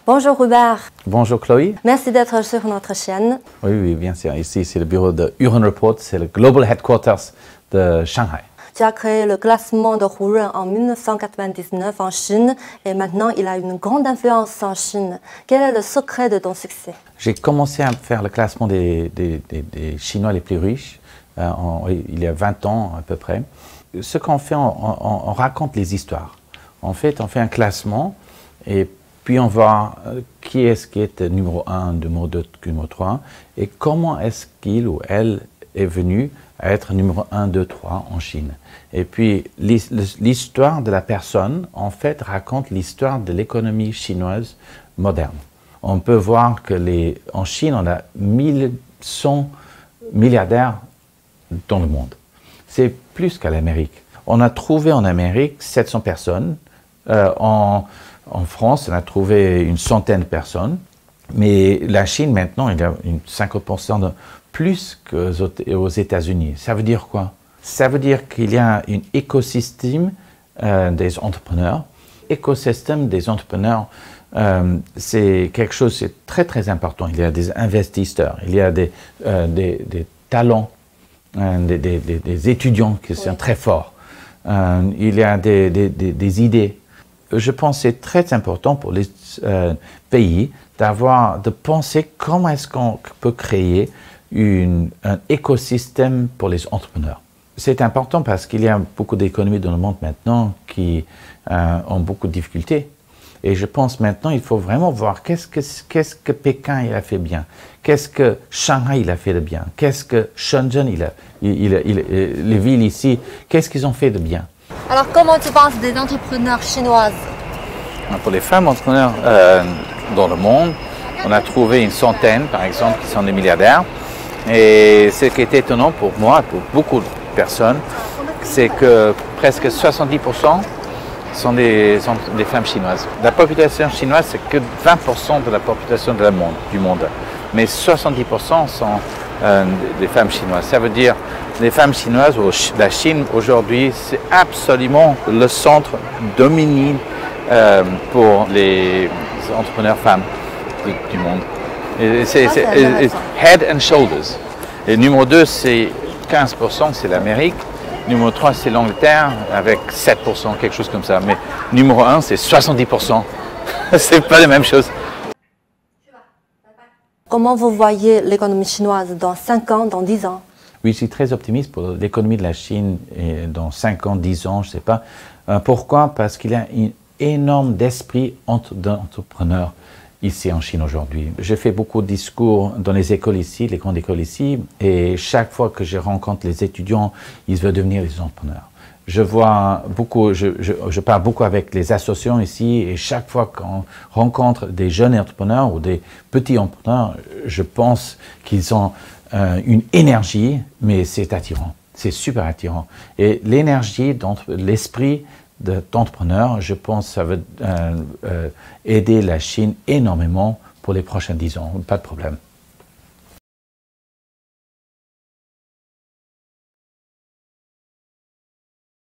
Bonjour Hubert. Bonjour Chloé. Merci d'être sur notre chaîne. Oui, bien sûr. Ici, c'est le bureau de Hurun Report, c'est le Global Headquarters de Shanghai. Tu as créé le classement de Hurun en 1999 en Chine et maintenant il a une grande influence en Chine. Quel est le secret de ton succès? J'ai commencé à faire le classement des Chinois les plus riches il y a 20 ans à peu près. Ce qu'on fait, on raconte les histoires. En fait, on fait un classement et puis on voit qui est-ce qui est numéro 1, numéro 2, numéro 3 et comment est-ce qu'il ou elle est venu à être numéro 1, 2, 3 en Chine. Et puis l'histoire de la personne, en fait, raconte l'histoire de l'économie chinoise moderne. On peut voir que en Chine, on a 1100 milliardaires dans le monde. C'est plus qu'à l'Amérique. On a trouvé en Amérique 700 personnes. En France, on a trouvé une centaine de personnes. Mais la Chine, maintenant, il y a 50% de plus qu'aux États-Unis. Ça veut dire quoi? Ça veut dire qu'il y a un écosystème des entrepreneurs. L'écosystème des entrepreneurs, c'est quelque chose de très, très important. Il y a des investisseurs, il y a des talents, des étudiants qui sont très forts. Il y a des idées. Je pense que c'est très important pour les pays de penser comment est-ce qu'on peut créer un écosystème pour les entrepreneurs. C'est important parce qu'il y a beaucoup d'économies dans le monde maintenant qui ont beaucoup de difficultés. Et je pense maintenant il faut vraiment voir qu'est-ce que Pékin il a fait bien, qu'est-ce que Shanghai il a fait de bien, qu'est-ce que Shenzhen les villes ici, qu'est-ce qu'ils ont fait de bien. Alors comment tu penses des entrepreneurs chinoises? Pour les femmes entrepreneurs dans le monde, on a trouvé une centaine par exemple qui sont des milliardaires. Et ce qui est étonnant pour moi, pour beaucoup de personnes, c'est que presque 70% sont des femmes chinoises. La population chinoise, c'est que 20% de la population du monde. Mais 70% sont des femmes chinoises. Ça veut dire les femmes chinoises, la Chine aujourd'hui, c'est absolument le centre dominé pour les entrepreneurs femmes du monde. C'est head and shoulders. Et numéro 2, c'est 15%, c'est l'Amérique. Numéro 3, c'est l'Angleterre avec 7%, quelque chose comme ça. Mais numéro 1, c'est 70%. C'est pas la même chose. Comment vous voyez l'économie chinoise dans 5 ans, dans 10 ans? Oui, je suis très optimiste pour l'économie de la Chine et dans 5 ans, 10 ans, je ne sais pas. Pourquoi? Parce qu'il y a un énorme d'esprit d'entrepreneur ici en Chine aujourd'hui. Je fais beaucoup de discours dans les écoles ici, les grandes écoles ici, et chaque fois que je rencontre les étudiants, ils veulent devenir des entrepreneurs. Je vois beaucoup, je parle beaucoup avec les associations ici, et chaque fois qu'on rencontre des jeunes entrepreneurs ou des petits entrepreneurs, je pense qu'ils ont une énergie, mais c'est attirant, c'est super attirant. Et l'énergie, l'esprit d'entrepreneur, je pense que ça va aider la Chine énormément pour les prochains 10 ans, pas de problème.